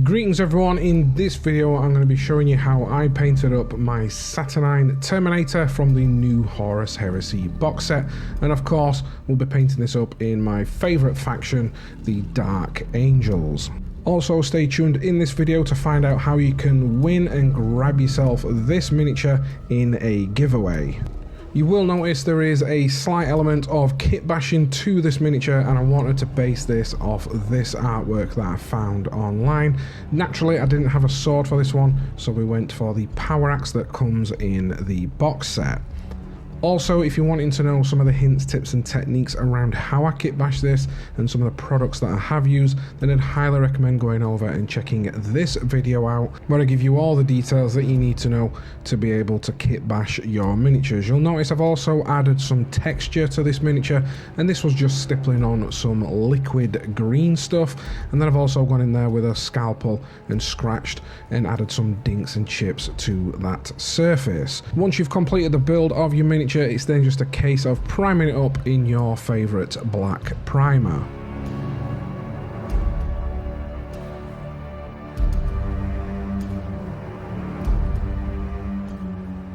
Greetings everyone, in this video I'm going to be showing you how I painted up my Saturnine Terminator from the new Horus Heresy box set, and of course we'll be painting this up in my favourite faction, the Dark Angels. Also stay tuned in this video to find out how you can win and grab yourself this miniature in a giveaway. You will notice there is a slight element of kit bashing to this miniature, and I wanted to base this off this artwork that I found online. Naturally I didn't have a sword for this one, so we went for the power axe that comes in the box set. Also, if you're wanting to know some of the hints, tips and techniques around how I kit bash this and some of the products that I have used, then I'd highly recommend going over and checking this video out, where I give you all the details that you need to know to be able to kit bash your miniatures. You'll notice I've also added some texture to this miniature, and this was just stippling on some liquid green stuff, and then I've also gone in there with a scalpel and scratched and added some dinks and chips to that surface. Once you've completed the build of your miniature, it's then just a case of priming it up in your favourite black primer.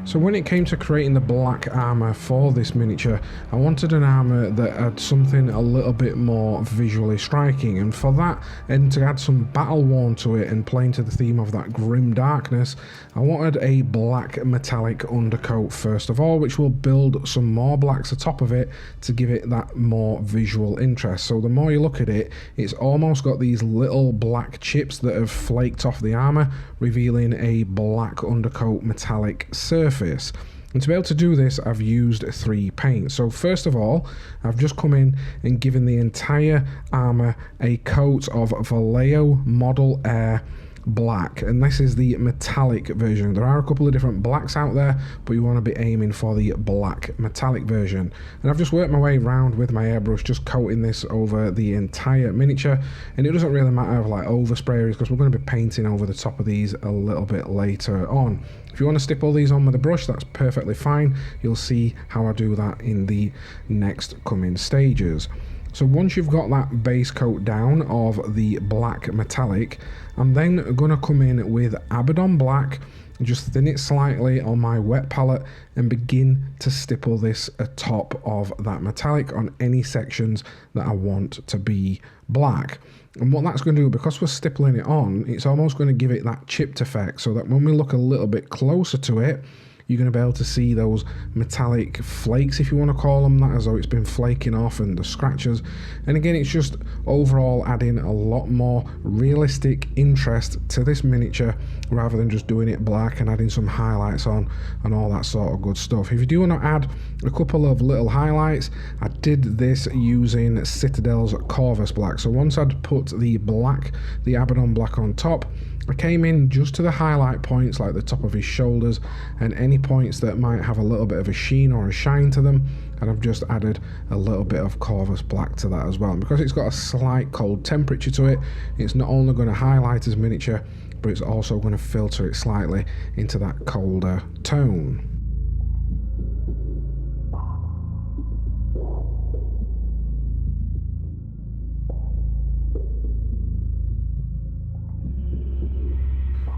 So when it came to creating the black armour for this miniature, I wanted an armour that had something a little bit more visually striking, and for that, and to add some battle worn to it and playing to the theme of that grim darkness, I wanted a black metallic undercoat first of all, which will build some more blacks atop of it to give it that more visual interest. So the more you look at it, it's almost got these little black chips that have flaked off the armour, revealing a black undercoat metallic surface. And to be able to do this, I've used 3 paints. So first of all, I've just come in and given the entire armour a coat of VALLEJO Model Air black, and this is the metallic version. There are a couple of different blacks out there, but you want to be aiming for the black metallic version. And I've just worked my way around with my airbrush, just coating this over the entire miniature, and it doesn't really matter of like overspray because we're going to be painting over the top of these a little bit later on. If you want to stipple these on with a brush, that's perfectly fine. You'll see how I do that in the next coming stages. So once you've got that base coat down of the black metallic, I'm then going to come in with Abbadon black, just thin it slightly on my wet palette and begin to stipple this atop of that metallic on any sections that I want to be black. And what that's going to do, because we're stippling it on, it's almost going to give it that chipped effect, so that when we look a little bit closer to it, you're going to be able to see those metallic flakes, if you want to call them that, as though it's been flaking off, and the scratches. And again, it's just overall adding a lot more realistic interest to this miniature, rather than just doing it black and adding some highlights on and all that sort of good stuff. If you do want to add a couple of little highlights, I did this using Citadel's Corvus black. So once I'd put the Abbadon black on top, I came in just to the highlight points, like the top of his shoulders and any points that might have a little bit of a sheen or a shine to them, and I've just added a little bit of Corvus black to that as well. And because it's got a slight cold temperature to it, it's not only going to highlight his miniature, but it's also going to filter it slightly into that colder tone.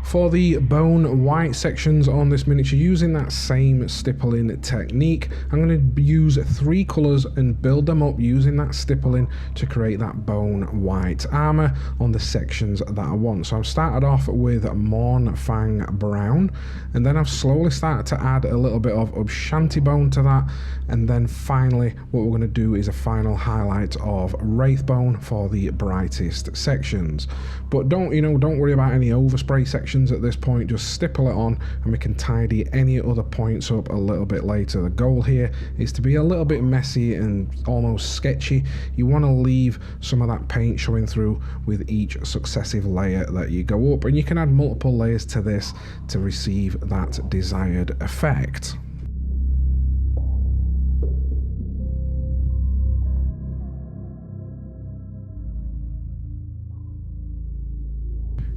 For the bone white sections on this miniature, using that same stippling technique, I'm going to use 3 colours and build them up using that stippling to create that bone white armour on the sections that I want. So I've started off with mournfang brown, and then I've slowly started to add a little bit of ubshanti bone to that, and then finally what we're going to do is a final highlight of wraith bone for the brightest sections. But don't worry about any overspray sections at this point. Just stipple it on and we can tidy any other points up a little bit later. The goal here is to be a little bit messy and almost sketchy. You want to leave some of that paint showing through with each successive layer that you go up, and you can add multiple layers to this to receive that desired effect.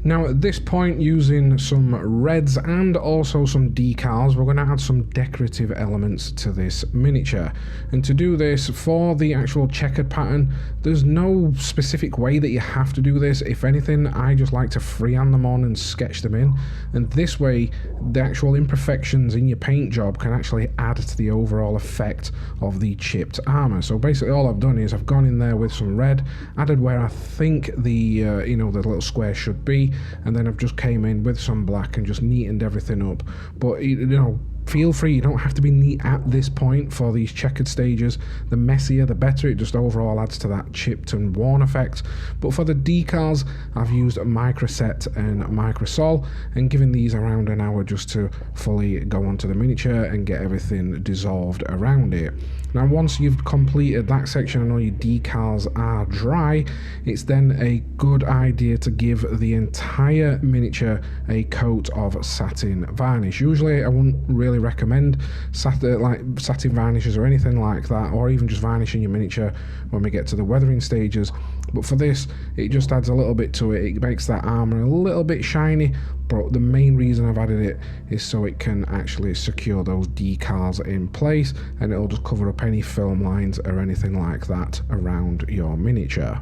Now at this point, using some reds and also some decals, we're going to add some decorative elements to this miniature. And to do this, for the actual checkered pattern, there's no specific way that you have to do this. If anything, I just like to freehand them on and sketch them in. And this way, the actual imperfections in your paint job can actually add to the overall effect of the chipped armor. So basically all I've done is I've gone in there with some red, added where I think the the little square should be, and then I've just came in with some black and just neatened everything up. But feel free, you don't have to be neat at this point for these checkered stages. The messier the better, it just overall adds to that chipped and worn effect. But for the decals, I've used Microset and Microsol and given these around an hour just to fully go onto the miniature and get everything dissolved around it. Now once you've completed that section and all your decals are dry, it's then a good idea to give the entire miniature a coat of satin varnish. Usually I wouldn't really recommend satin varnishes or anything like that, or even just varnishing your miniature when we get to the weathering stages. But for this, it just adds a little bit to it. It makes that armor a little bit shiny, but the main reason I've added it is so it can actually secure those decals in place, and it'll just cover up any film lines or anything like that around your miniature.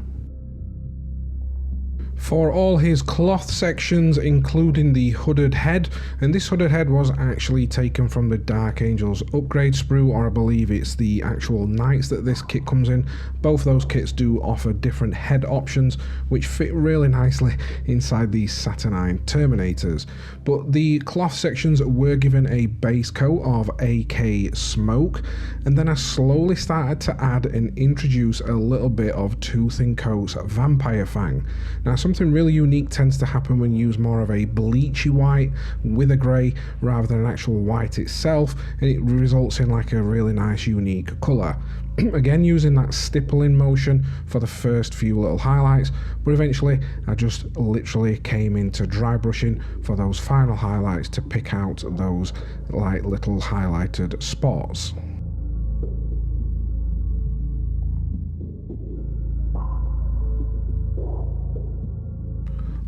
For all his cloth sections, including the hooded head, and this hooded head was actually taken from the Dark Angels upgrade sprue, or I believe it's the actual knights that this kit comes in. Both those kits do offer different head options, which fit really nicely inside these Saturnine Terminators. But the cloth sections were given a base coat of AK Smoke, and then I slowly started to add and introduce a little bit of Tooth and Coat's Vampire Fang. Now something really unique tends to happen when you use more of a bleachy white with a grey rather than an actual white itself, and it results in like a really nice unique colour. Again, using that stippling motion for the first few little highlights, but eventually I just literally came into dry brushing for those final highlights to pick out those like little highlighted spots.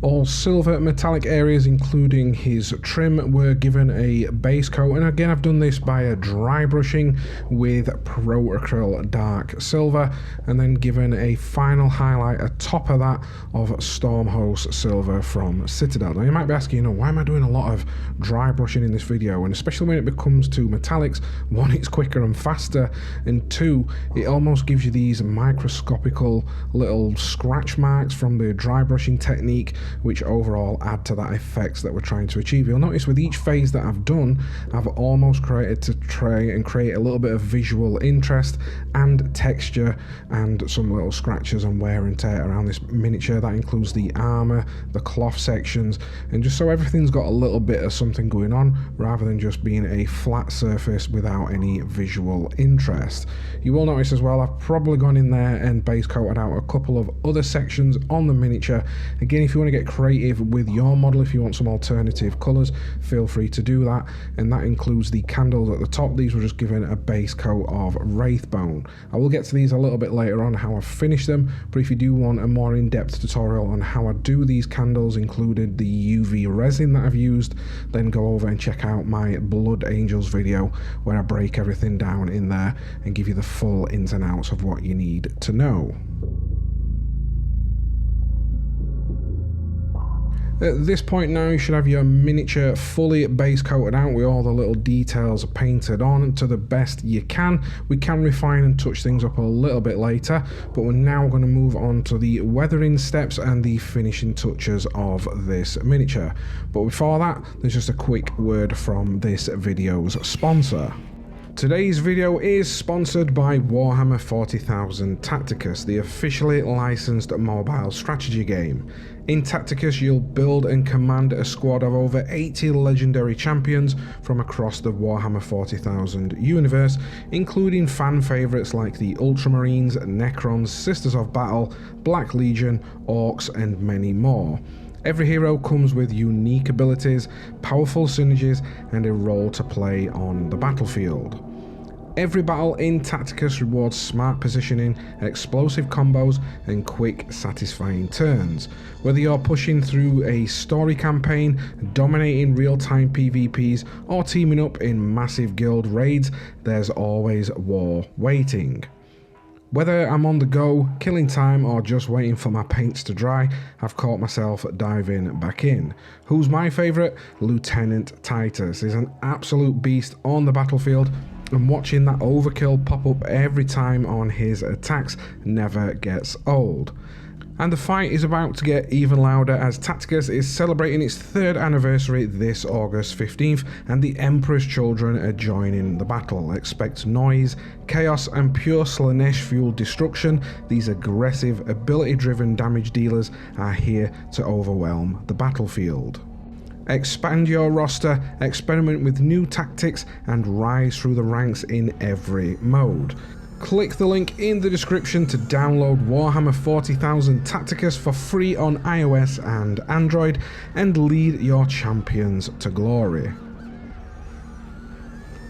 All silver metallic areas, including his trim, were given a base coat, and again I've done this by a dry brushing with Pro Acryl Dark Silver, and then given a final highlight atop of that of Stormhost Silver from Citadel. Now you might be asking, why am I doing a lot of dry brushing in this video? And especially when it comes to metallics, one, it's quicker and faster, and two, it almost gives you these microscopical little scratch marks from the dry brushing technique, which overall add to that effects that we're trying to achieve. You'll notice with each phase that I've done, I've almost created to try and create a little bit of visual interest and texture and some little scratches and wear and tear around this miniature. That includes the armor, the cloth sections, and just so everything's got a little bit of something going on rather than just being a flat surface without any visual interest. You will notice as well, I've probably gone in there and base coated out a couple of other sections on the miniature. Again, if you want to get creative with your model, if you want some alternative colors, feel free to do that, and that includes the candles at the top. These were just given a base coat of wraith bone. I will get to these a little bit later on how I finish them, but if you do want a more in-depth tutorial on how I do these candles, included the UV resin that I've used, then go over and check out my Blood Angels video where I break everything down in there and give you the full ins and outs of what you need to know. At this point now, you should have your miniature fully base coated out with all the little details painted on to the best you can. We can refine and touch things up a little bit later, but we're now going to move on to the weathering steps and the finishing touches of this miniature. But before that, there's just a quick word from this video's sponsor. Today's video is sponsored by Warhammer 40,000 Tacticus, the officially licensed mobile strategy game. In Tacticus, you'll build and command a squad of over 80 legendary champions from across the Warhammer 40,000 universe, including fan favourites like the Ultramarines, Necrons, Sisters of Battle, Black Legion, Orcs, and many more. Every hero comes with unique abilities, powerful synergies, and a role to play on the battlefield. Every battle in Tacticus rewards smart positioning, explosive combos, and quick, satisfying turns. Whether you're pushing through a story campaign, dominating real-time PvPs, or teaming up in massive guild raids, there's always war waiting. Whether I'm on the go, killing time, or just waiting for my paints to dry, I've caught myself diving back in. Who's my favourite? Lieutenant Titus is an absolute beast on the battlefield, and watching that overkill pop up every time on his attacks never gets old. And the fight is about to get even louder as Tacticus is celebrating its 3rd anniversary this August 15th, and the Emperor's children are joining the battle. Expect noise, chaos, and pure Slanesh-fueled destruction. These aggressive, ability-driven damage dealers are here to overwhelm the battlefield. Expand your roster, experiment with new tactics, and rise through the ranks in every mode. Click the link in the description to download Warhammer 40,000 Tacticus for free on iOS and Android, and lead your champions to glory.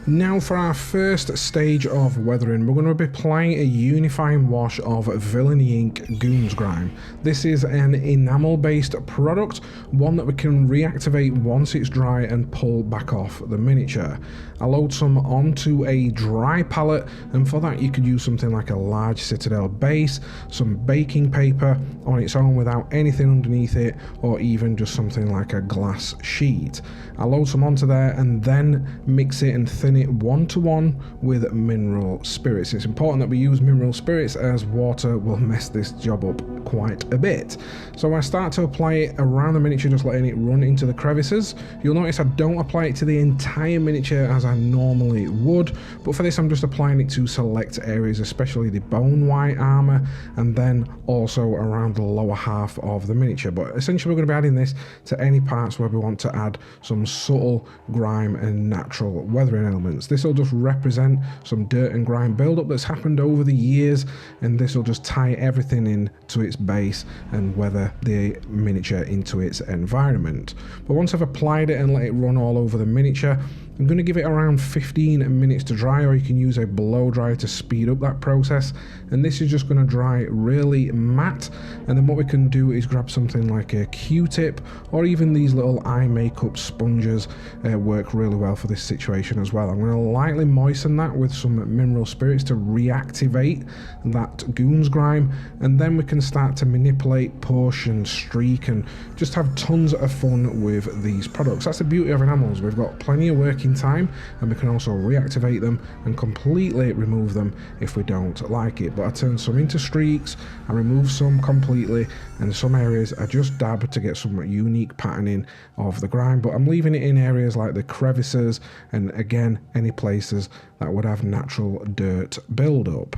Now for our first stage of weathering, we're going to be applying a unifying wash of Villainy Ink Goons Grime. This is an enamel based product, one that we can reactivate once it's dry and pull back off the miniature. I load some onto a dry palette, and for that you could use something like a large Citadel base, some baking paper on its own without anything underneath it, or even just something like a glass sheet. I load some onto there and then mix it and thin it 1-to-1 with mineral spirits. It's important that we use mineral spirits as water will mess this job up quite a bit. So I start to apply it around the miniature, just letting it run into the crevices. You'll notice I don't apply it to the entire miniature as I normally would, but for this I'm just applying it to select areas, especially the bone white armour, and then also around the lower half of the miniature. But essentially we're going to be adding this to any parts where we want to add some subtle grime and natural weathering elements. This will just represent some dirt and grime buildup that's happened over the years, and this will just tie everything in to its base and weather the miniature into its environment. But once I've applied it and let it run all over the miniature, I'm going to give it around 15 minutes to dry, or you can use a blow dryer to speed up that process. And this is just going to dry really matte, and then what we can do is grab something like a Q-tip, or even these little eye makeup sponges work really well for this situation as well. I'm going to lightly moisten that with some mineral spirits to reactivate that Goons Grime, and then we can start to manipulate, push and streak and just have tons of fun with these products. That's the beauty of enamels. We've got plenty of working time, and we can also reactivate them and completely remove them if we don't like it. But I turn some into streaks, I remove some completely, and some areas I just dab to get some unique patterning of the grime, but I'm leaving it in areas like the crevices and again any places that would have natural dirt build-up.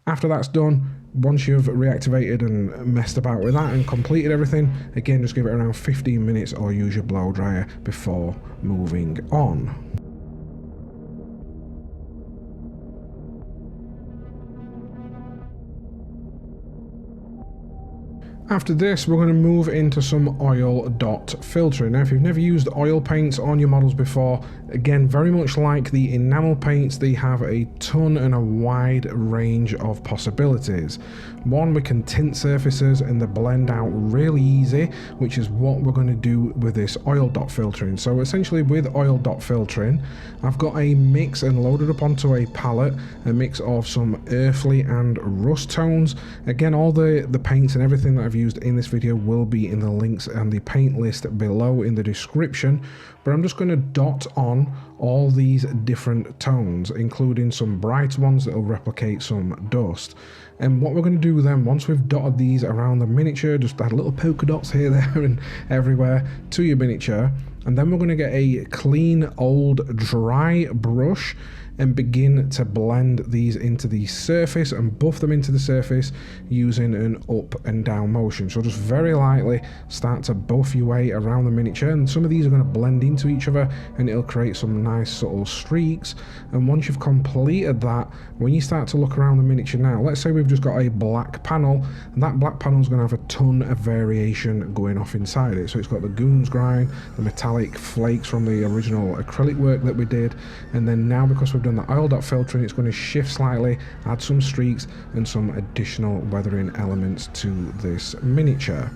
After that's done, once you've reactivated and messed about with that and completed everything, again just give it around 15 minutes or use your blow dryer before moving on. After this, we're going to move into some oil dot filtering. Now, if you've never used oil paints on your models before, again, very much like the enamel paints, they have a ton and a wide range of possibilities. One, we can tint surfaces and they blend out really easy, which is what we're going to do with this oil dot filtering. So essentially with oil dot filtering, I've got a mix and loaded up onto a palette, a mix of some earthly and rust tones. Again, all the paints and everything that I've used in this video will be in the links and the paint list below in the description, but I'm just going to dot on all these different tones, including some bright ones that will replicate some dust. And what we're going to do then, once we've dotted these around the miniature, just add little polka dots here, there and everywhere to your miniature, and then we're going to get a clean old dry brush and begin to blend these into the surface and buff them into the surface using an up and down motion. So just very lightly start to buff your way around the miniature, and some of these are going to blend into each other and it'll create some nice subtle streaks. And once you've completed that, when you start to look around the miniature now, let's say we've just got a black panel, and that black panel is going to have a ton of variation going off inside it. So it's got the Goons Grime, the metallic metallic flakes from the original acrylic work that we did, and then now because we've done the oil dot filtering, it's going to shift slightly, add some streaks and some additional weathering elements to this miniature.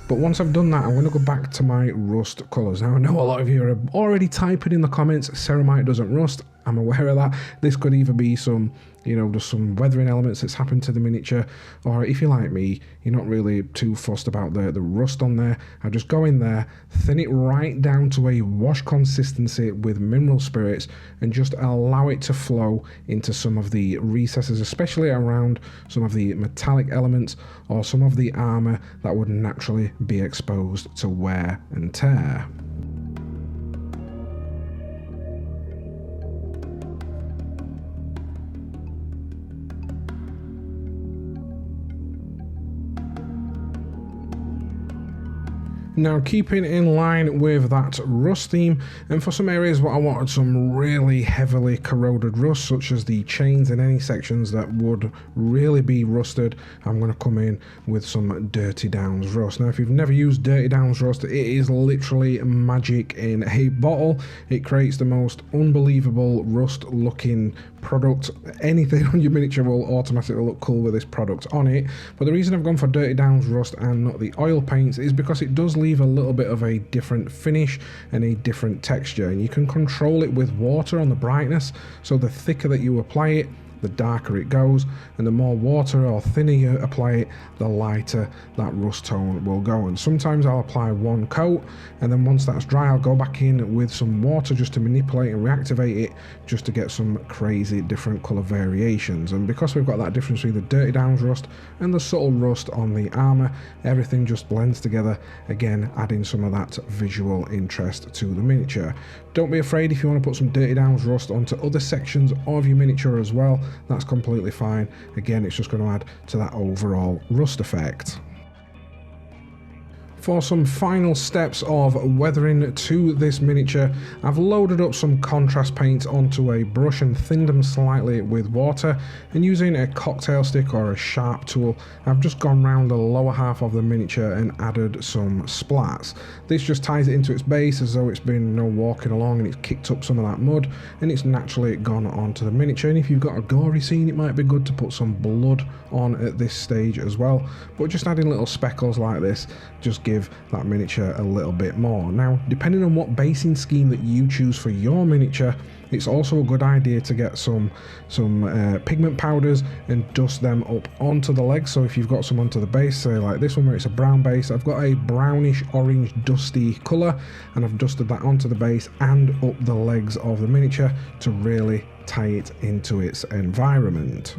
But once I've done that, I'm going to go back to my rust colours. Now I know a lot of you are already typing in the comments, ceramite doesn't rust. I'm aware of that. This could either be some, you know, just some weathering elements that's happened to the miniature, or if you're like me, you're not really too fussed about the rust on there. I just go in there, thin it right down to a wash consistency with mineral spirits, and just allow it to flow into some of the recesses, especially around some of the metallic elements or some of the armour that would naturally be exposed to wear and tear. Now, keeping in line with that rust theme, and for some areas where I wanted some really heavily corroded rust, such as the chains and any sections that would really be rusted, I'm going to come in with some Dirty Downs rust. Now, if you've never used Dirty Downs rust, it is literally magic in a bottle. It creates the most unbelievable rust looking product. Anything on your miniature will automatically look cool with this product on it. But the reason I've gone for Dirty Downs rust and not the oil paints is because it does leave a little bit of a different finish and a different texture, and you can control it with water on the brightness, so the thicker that you apply it, the darker it goes, and the more water or thinner you apply it, the lighter that rust tone will go. And sometimes I'll apply one coat, and then once that's dry, I'll go back in with some water just to manipulate and reactivate it, just to get some crazy different colour variations. And because we've got that difference between the Dirty Downs rust and the subtle rust on the armour, everything just blends together, again adding some of that visual interest to the miniature. Don't be afraid if you want to put some Dirty Downs rust onto other sections of your miniature as well, that's completely fine. Again, it's just going to add to that overall rust effect. For some final steps of weathering to this miniature, I've loaded up some contrast paints onto a brush and thinned them slightly with water, and using a cocktail stick or a sharp tool, I've just gone round the lower half of the miniature and added some splats. This just ties it into its base as though it's been walking along and it's kicked up some of that mud, and it's naturally gone onto the miniature. And if you've got a gory scene, it might be good to put some blood on at this stage as well, but just adding little speckles like this just give that miniature a little bit more. Now, depending on what basing scheme that you choose for your miniature, it's also a good idea to get some pigment powders and dust them up onto the legs. So if you've got some onto the base, say like this one where it's a brown base, I've got a brownish orange dusty colour, and I've dusted that onto the base and up the legs of the miniature to really tie it into its environment.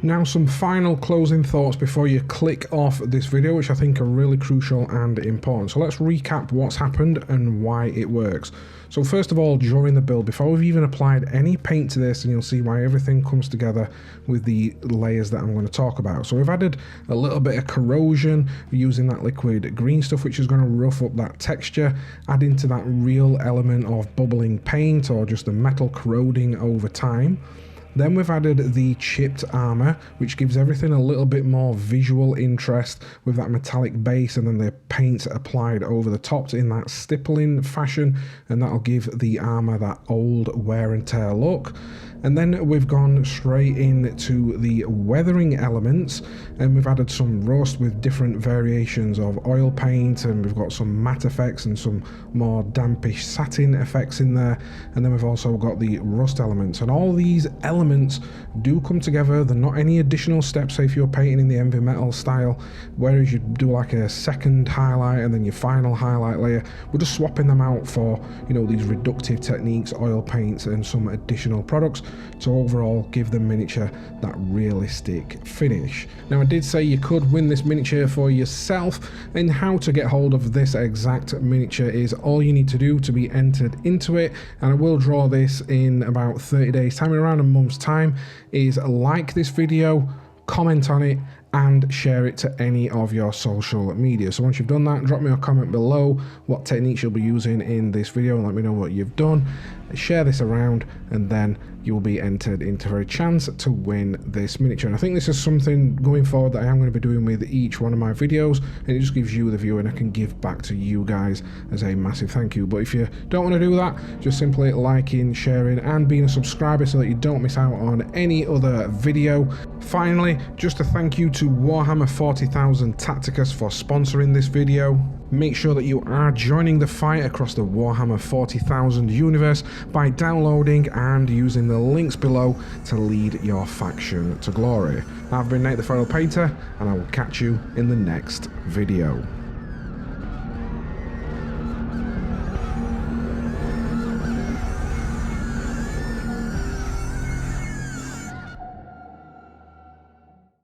Now, some final closing thoughts before you click off this video, which I think are really crucial and important. So let's recap what's happened and why it works. So first of all, during the build, before we've even applied any paint to this, and you'll see why everything comes together with the layers that I'm going to talk about. So we've added a little bit of corrosion using that liquid green stuff, which is going to rough up that texture, adding to that real element of bubbling paint or just the metal corroding over time. Then we've added the chipped armour, which gives everything a little bit more visual interest with that metallic base, and then the paint applied over the top in that stippling fashion, and that'll give the armour that old wear and tear look. And then we've gone straight into the weathering elements, and we've added some rust with different variations of oil paint, and we've got some matte effects and some more dampish satin effects in there. And then we've also got the rust elements, and all these elements do come together. They're not any additional steps. Say if you're painting in the Envy Metal style, whereas you do like a second highlight and then your final highlight layer, we're just swapping them out for, you know, these reductive techniques, oil paints and some additional products to overall give the miniature that realistic finish. Now, I did say you could win this miniature for yourself, and how to get hold of this exact miniature is all you need to do to be entered into it, and I will draw this in about 30 days time, in around a month's time, is like this video, comment on it, and share it to any of your social media. So once you've done that, drop me a comment below what techniques you'll be using in this video and let me know what you've done. Share this around, and then you will be entered into a chance to win this miniature. And I think this is something going forward that I am going to be doing with each one of my videos, and it just gives you, the viewer, and I can give back to you guys as a massive thank you. But if you don't want to do that, just simply liking, sharing, and being a subscriber so that you don't miss out on any other video. Finally, just a thank you to Warhammer 40,000 Tacticus for sponsoring this video. Make sure that you are joining the fight across the Warhammer 40,000 universe by downloading and using the links below to lead your faction to glory. I've been Nate the Feral Painter, and I will catch you in the next video.